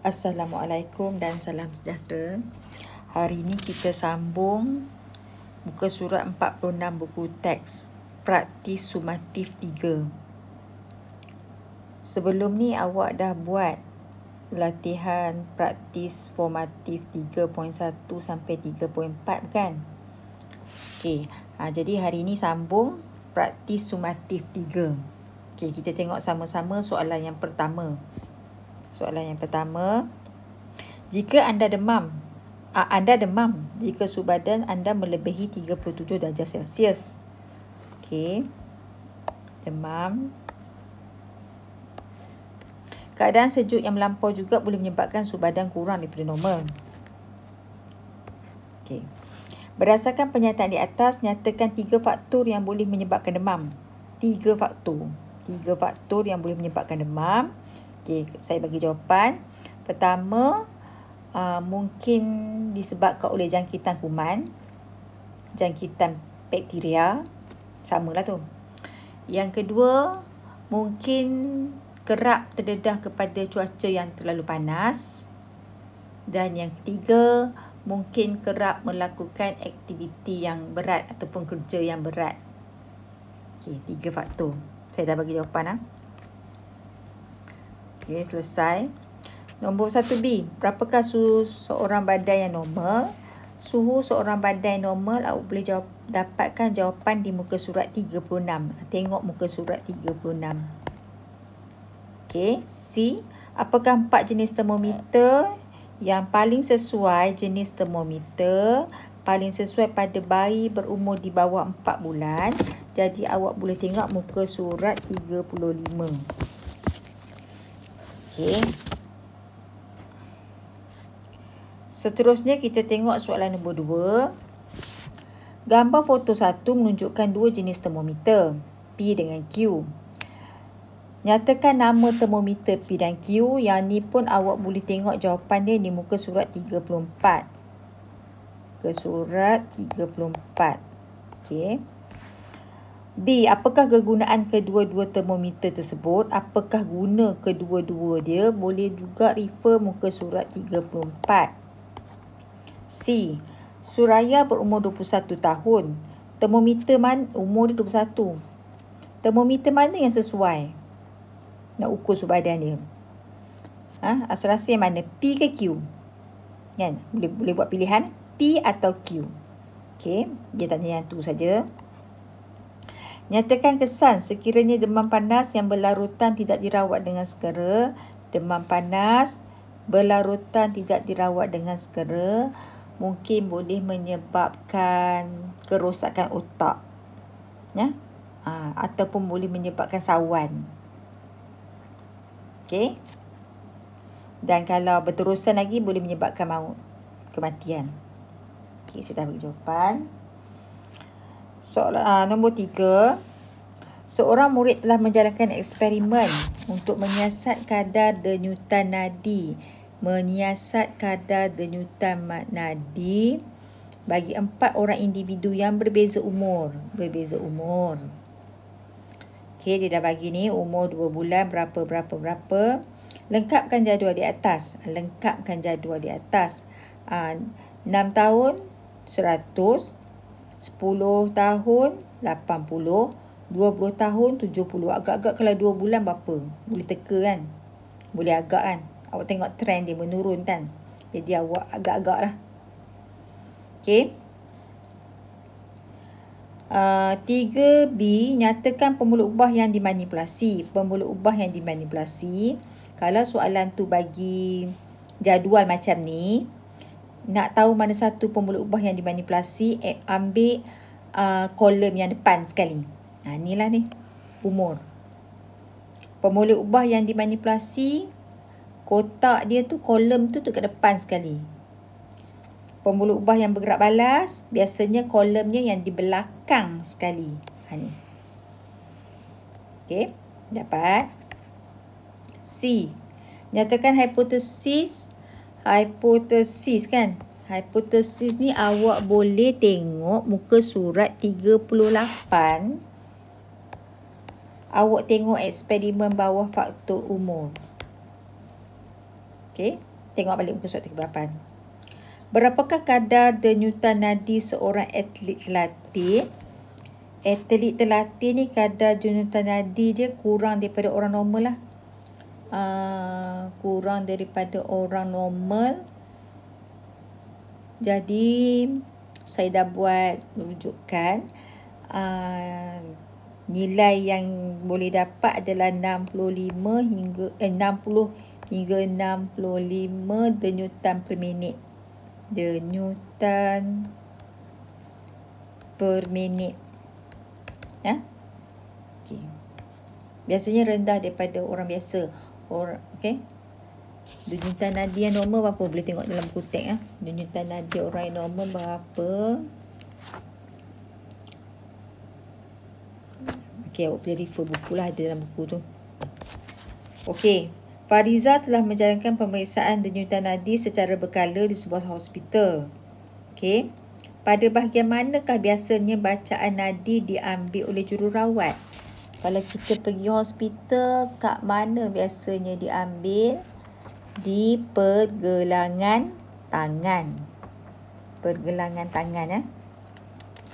Assalamualaikum dan salam sejahtera. Hari ini kita sambung muka surat 46 buku teks praktis sumatif 3. Sebelum ni awak dah buat latihan praktis formatif 3.1 sampai 3.4 kan? Okey, jadi hari ini sambung praktis sumatif 3. Okey, kita tengok sama-sama soalan yang pertama. Soalan yang pertama, jika anda demam jika suhu badan anda melebihi 37 darjah Celsius. Okey. Demam. Keadaan sejuk yang melampau juga boleh menyebabkan suhu badan kurang daripada normal. Okey. Berdasarkan pernyataan di atas, nyatakan 3 faktor yang boleh menyebabkan demam. 3 faktor yang boleh menyebabkan demam. Okey, saya bagi jawapan. Pertama, mungkin disebabkan oleh jangkitan kuman, jangkitan bakteria, samalah tu. Yang kedua, mungkin kerap terdedah kepada cuaca yang terlalu panas. Dan yang ketiga, mungkin kerap melakukan aktiviti yang berat ataupun kerja yang berat. Okey, 3 faktor. Saya dah bagi jawapan. Okey, selesai. Nombor 1B. Berapakah suhu seorang badan yang normal? Suhu seorang badan yang normal, awak boleh dapatkan jawapan di muka surat 36. Tengok muka surat 36. Okey, C. Apakah 4 jenis termometer yang paling sesuai jenis termometer paling sesuai pada bayi berumur di bawah 4 bulan? Jadi awak boleh tengok muka surat 35. Okey. Seterusnya kita tengok soalan nombor 2. Gambar foto 1 menunjukkan 2 jenis termometer, P dengan Q. Nyatakan nama termometer P dan Q. Yang ni pun awak boleh tengok jawapan dia di muka surat 34. Muka surat 34. Okey. B. Apakah kegunaan kedua-dua termometer tersebut? Apakah guna kedua-dua dia? Boleh juga refer muka surat 34. C. Suraya berumur 21 tahun. Termometer umur dia 21. Termometer mana yang sesuai nak ukur suhu badan dia? Rasa yang mana? P ke Q? Kan? Boleh buat pilihan P atau Q. Okey, dia tanya yang tu saja. Nyatakan kesan sekiranya demam panas yang berlarutan tidak dirawat dengan segera. Demam panas berlarutan tidak dirawat dengan segera mungkin boleh menyebabkan kerosakan otak. Ataupun boleh menyebabkan sawan. Okey. Dan kalau berterusan lagi boleh menyebabkan maut, kematian. Okey, saya dah bagi jawapan. Soalan nombor 3. Seorang murid telah menjalankan eksperimen untuk menyiasat kadar denyutan nadi. Bagi 4 orang individu yang berbeza umur. Okey, dia dah bagi ni umur 2 bulan berapa. Lengkapkan jadual di atas. 6 tahun 100, 10 tahun 80, 20 tahun 70. Agak-agak kalau 2 bulan berapa? Boleh teka kan? Boleh agak kan? Awak tengok trend dia menurun kan? Jadi awak agak-agak lah. Okey. 3B. Nyatakan pemula ubah yang dimanipulasi. Kalau soalan tu bagi jadual macam ni, nak tahu mana satu pemula ubah yang dimanipulasi, ambil kolom yang depan sekali. Inilah ni, umur. Pemula ubah yang dimanipulasi, kotak dia tu, kolom tu kat depan sekali. Pemula ubah yang bergerak balas, biasanya kolomnya yang di belakang sekali. Ni. Okey, dapat. C. Nyatakan hipotesis kan. Hipotesis ni awak boleh tengok muka surat 38. Awak tengok eksperimen bawah faktor umur. Okey. Tengok balik muka surat 38. Berapakah kadar denyutan nadi seorang atlet terlatih? Atlet terlatih ni kadar denyutan nadi dia kurang daripada orang normal lah. Kurang daripada orang normal. Jadi saya dah buat rujukan. Nilai yang boleh dapat adalah 60 hingga 65 denyutan per minit. Denyutan per minit. Okay. Biasanya rendah daripada orang biasa. Okay. Denyutan nadi yang normal berapa? Boleh tengok dalam buku teks. Denyutan nadi orang yang normal berapa? Okay, awak boleh refer buku lah, ada dalam buku tu. Okay. Fariza telah menjalankan pemeriksaan denyutan nadi secara berkala di sebuah hospital. Okay. Pada bahagian manakah biasanya bacaan nadi diambil oleh jururawat? Kalau kita pergi hospital, kat mana biasanya diambil? Di pergelangan tangan. Pergelangan tangan,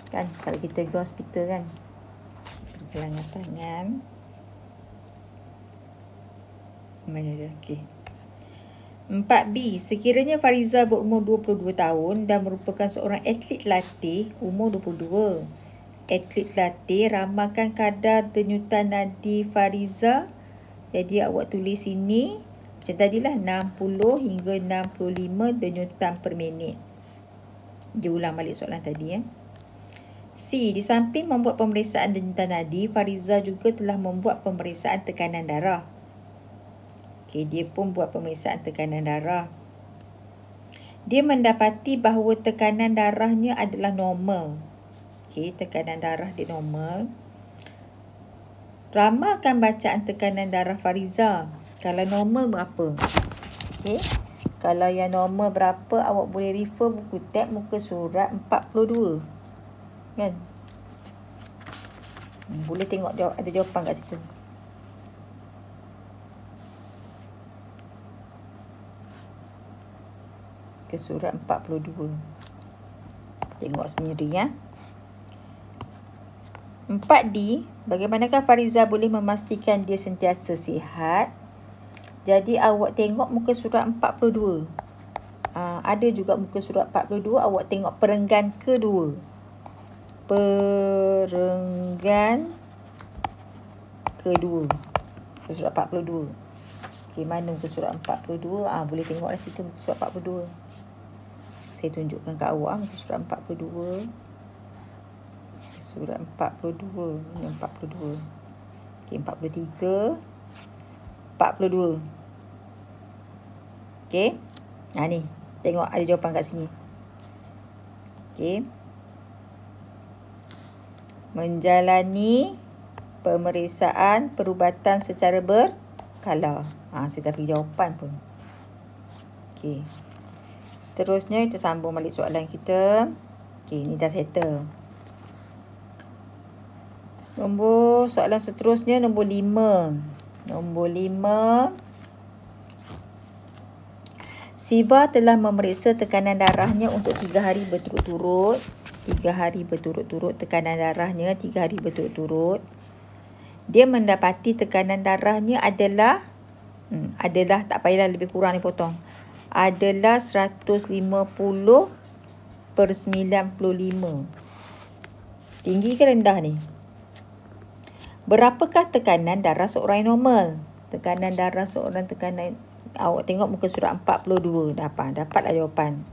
kan? Kalau kita pergi hospital, kan? Pergelangan tangan. Mana dia? Okey. 4B. Sekiranya Fariza berumur 22 tahun dan merupakan seorang atlet latih, umur 22. Atlet latih, ramalkan kadar denyutan nadi Fariza. Jadi awak tulis sini macam tadilah, 60 hingga 65 denyutan per minit. Dia ulang balik soalan tadi, C. Di samping membuat pemeriksaan denyutan nadi, Fariza juga telah membuat pemeriksaan tekanan darah. Okay, dia pun buat pemeriksaan tekanan darah. Dia mendapati bahawa tekanan darahnya adalah normal. Okay, tekanan darah dia normal. Ramalkan bacaan tekanan darah Fariza. Kalau normal berapa? Okay. Kalau yang normal berapa, awak boleh refer buku teks muka surat 42. Kan? Boleh tengok ada jawapan kat situ. Ke surat 42. Tengok sendiri, 4D. Bagaimanakah Fariza boleh memastikan dia sentiasa sihat? Jadi awak tengok muka surat 42. Ada juga muka surat 42. Awak tengok perenggan kedua. Perenggan kedua. Muka surat 42. Okay, mana muka surat 42? Boleh tengok lah situ muka surat 42. Saya tunjukkan kat awak muka surat 42. Surat 42. Ini 42. Okay, 43. 42. Okay. Ni. Tengok ada jawapan kat sini. Okay. Menjalani pemeriksaan perubatan secara berkala. Saya dah beri jawapan pun. Okay. Seterusnya kita sambung balik soalan kita. Okay, ni dah settle. Soalan seterusnya nombor 5. Nombor 5. Siva telah memeriksa tekanan darahnya untuk 3 hari berturut-turut. 3 hari berturut-turut tekanan darahnya 3 hari berturut-turut. Dia mendapati tekanan darahnya adalah tak payahlah lebih kurang ni potong. Adalah 150/95. Tinggi ke rendah ni? Berapakah tekanan darah seorang yang normal? Tekanan darah seorang awak tengok muka surat 42. Dapatlah jawapan.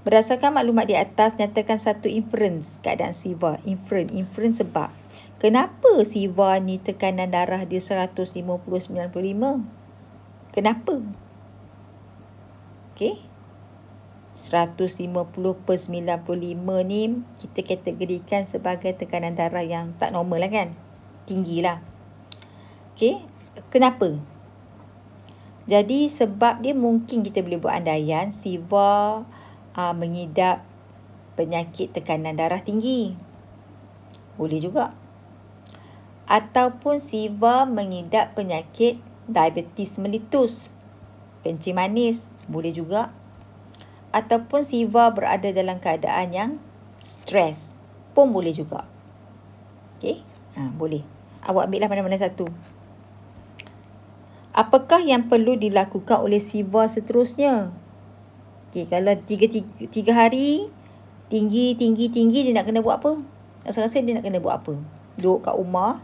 Berdasarkan maklumat di atas, nyatakan satu inference keadaan Siva. Inference sebab. Kenapa Siva ni tekanan darah dia 150/95? Kenapa? Okay. 150/95 ni kita kategorikan sebagai tekanan darah yang tak normal lah, kan? Tinggi lah. Okay. Kenapa? Jadi sebab dia mungkin kita boleh buat andaian Siva mengidap penyakit tekanan darah tinggi. Boleh juga. Ataupun Siva mengidap penyakit diabetes mellitus. kencing manis, boleh juga. Ataupun Siva berada dalam keadaan yang stres, pun boleh juga. Okey, boleh. Awak ambillah mana-mana satu. Apakah yang perlu dilakukan oleh Siva seterusnya? Okey, kalau tiga hari tinggi dia nak kena buat apa? Rasa-rasa dia nak kena buat apa? Duduk kat rumah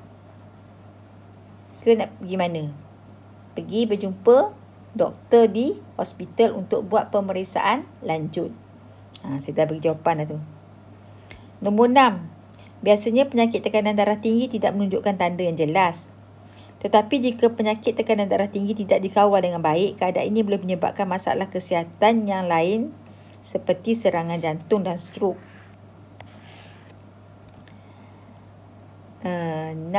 ke nak pergi mana? Pergi berjumpa doktor di hospital untuk buat pemeriksaan lanjut. Saya dah bagi jawapan dah tu. Nombor 6. Biasanya penyakit tekanan darah tinggi tidak menunjukkan tanda yang jelas. Tetapi jika penyakit tekanan darah tinggi tidak dikawal dengan baik, keadaan ini boleh menyebabkan masalah kesihatan yang lain seperti serangan jantung dan strok. 6.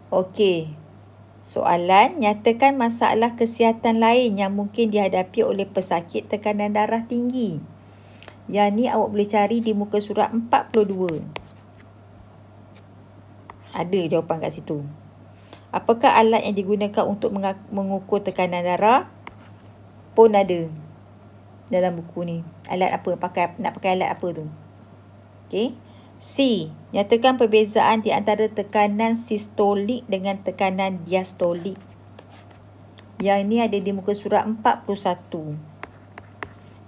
Okey. Soalan, nyatakan masalah kesihatan lain yang mungkin dihadapi oleh pesakit tekanan darah tinggi. Yang ni awak boleh cari di muka surat 42. Ada jawapan kat situ. Apakah alat yang digunakan untuk mengukur tekanan darah? Pun ada dalam buku ni. Alat apa? Nak pakai alat apa tu? Okey. C. Nyatakan perbezaan di antara tekanan sistolik dengan tekanan diastolik. Yang ini ada di muka surat 41.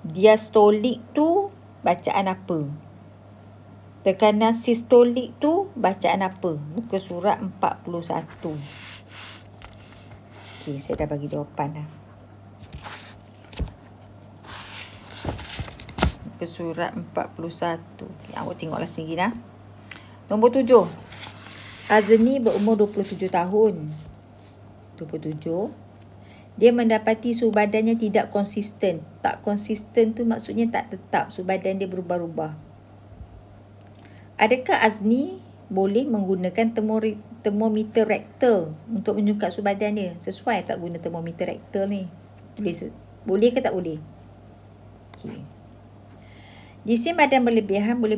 Diastolik tu bacaan apa? Tekanan sistolik tu bacaan apa? Muka surat 41. Okey, saya dah bagi jawapan dah. Ke surat 41. Okay, awak tengoklah sendiri dah. Nombor 7. Azni berumur 27 tahun. 27. Dia mendapati suhu badannya tidak konsisten. Tak konsisten tu maksudnya tak tetap. Suhu badan dia berubah-ubah. Adakah Azni boleh menggunakan termometer rektal untuk menyukat suhu badan dia? Sesuai tak guna termometer rektal ni? Boleh ke tak boleh? Okey. Jisim badan berlebihan boleh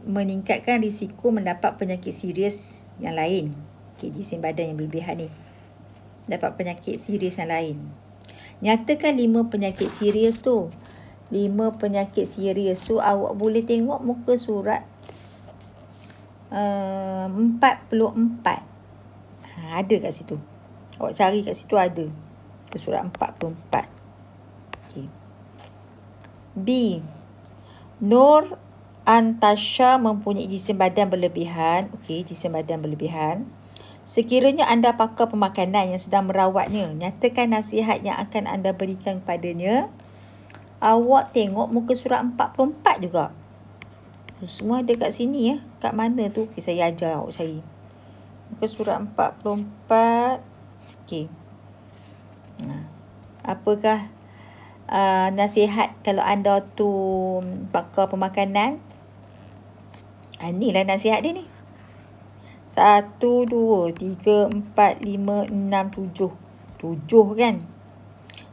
meningkatkan risiko mendapat penyakit serius yang lain. Okey, jisim badan yang berlebihan ni dapat penyakit serius yang lain. Nyatakan 5 penyakit serius tu. 5 penyakit serius tu awak boleh tengok muka surat 44. Ada kat situ. Awak cari kat situ ada. Ke surat 44. Okey. B. Nur Antasha mempunyai jisim badan berlebihan. Okey, jisim badan berlebihan. Sekiranya anda pakar pemakanan yang sedang merawatnya, nyatakan nasihat yang akan anda berikan kepadanya. Awak tengok muka surat 44 juga. Semua ada kat sini ya. Kat mana tu? Okay, saya ajar awak cari. Muka surat 44. Okey. Apakah nasihat kalau anda tu pakar pemakanan? Inilah nasihat dia ni. 1, 2, 3, 4, 5, 6, 7. 7 kan?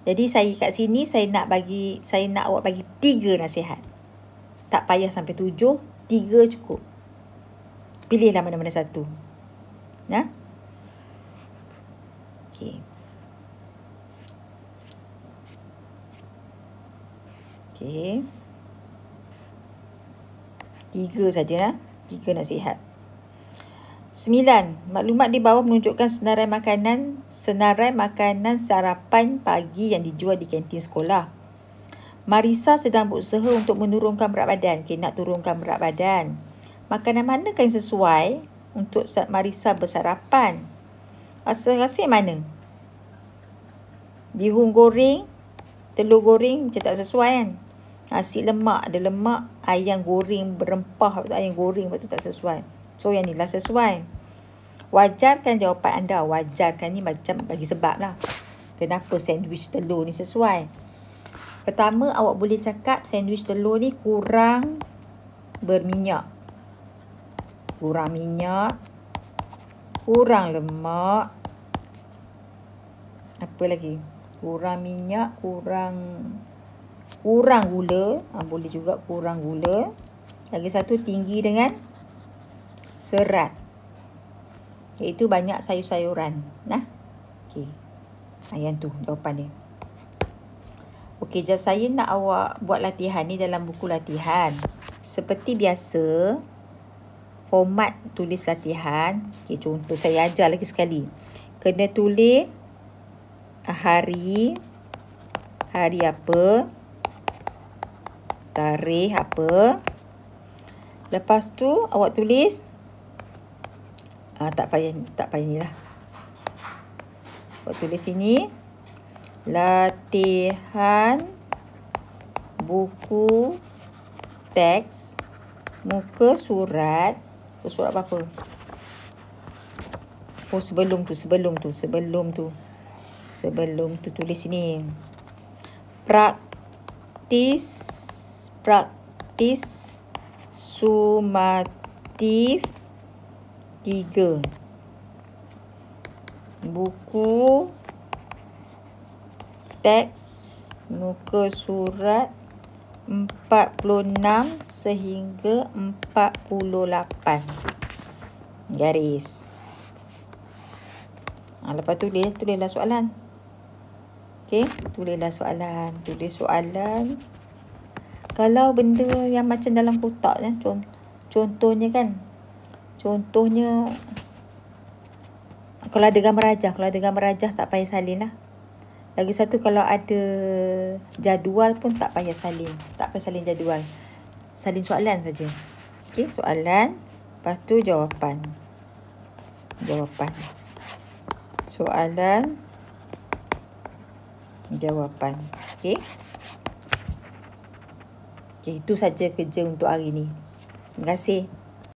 Jadi saya kat sini saya nak awak bagi 3 nasihat. Tak payah sampai 7, 3 cukup. Pilihlah mana-mana satu. Nah? Okey. Okey. 3 saja. 3 nasihat. 9. Maklumat di bawah menunjukkan senarai makanan sarapan pagi yang dijual di kantin sekolah. Marisa sedang berusaha untuk menurunkan berat badan. Okay, nak turunkan berat badan. Makanan manakah yang sesuai untuk Marisa bersarapan? Rasa-rasa mana? Bihun goreng, telur goreng macam tak sesuai kan? Nasi lemak, ada lemak, ayam goreng berempah, ayam goreng betul tak sesuai. So yang ni lah sesuai. Wajarkan jawapan anda. Wajarkan ni macam bagi sebab lah. Kenapa sandwich telur ni sesuai? Pertama, awak boleh cakap sandwich telur ni kurang berminyak. Kurang minyak. Kurang lemak. Apa lagi? Kurang minyak. Kurang gula. Boleh juga kurang gula. Lagi satu, tinggi dengan serat. Iaitu banyak sayur-sayuran. Nah. Okey. Yang tu jawapan dia. Okey, jadi saya nak awak buat latihan ni dalam buku latihan. Seperti biasa, format tulis latihan. Okey, contoh saya ajar lagi sekali. Kena tulis hari apa, tarikh apa. Lepas tu awak tulis tak payah ni lah. Awak tulis sini latihan buku teks muka surat. Surat apa? Oh, sebelum tu tulis sini. Praktis sumatif 3. Buku teks muka surat 46 sehingga 48. Garis. Lepas tulislah soalan. Okey, tulis soalan. Kalau benda yang macam dalam kotak ni, contohnya kalau ada gambar rajah tak payah salin lah. Lagi satu, kalau ada jadual pun tak payah salin jadual. Salin soalan saja. Okey, soalan, lepas tu jawapan. Soalan, jawapan. Okey. Okey, itu saja kerja untuk hari ni. Terima kasih.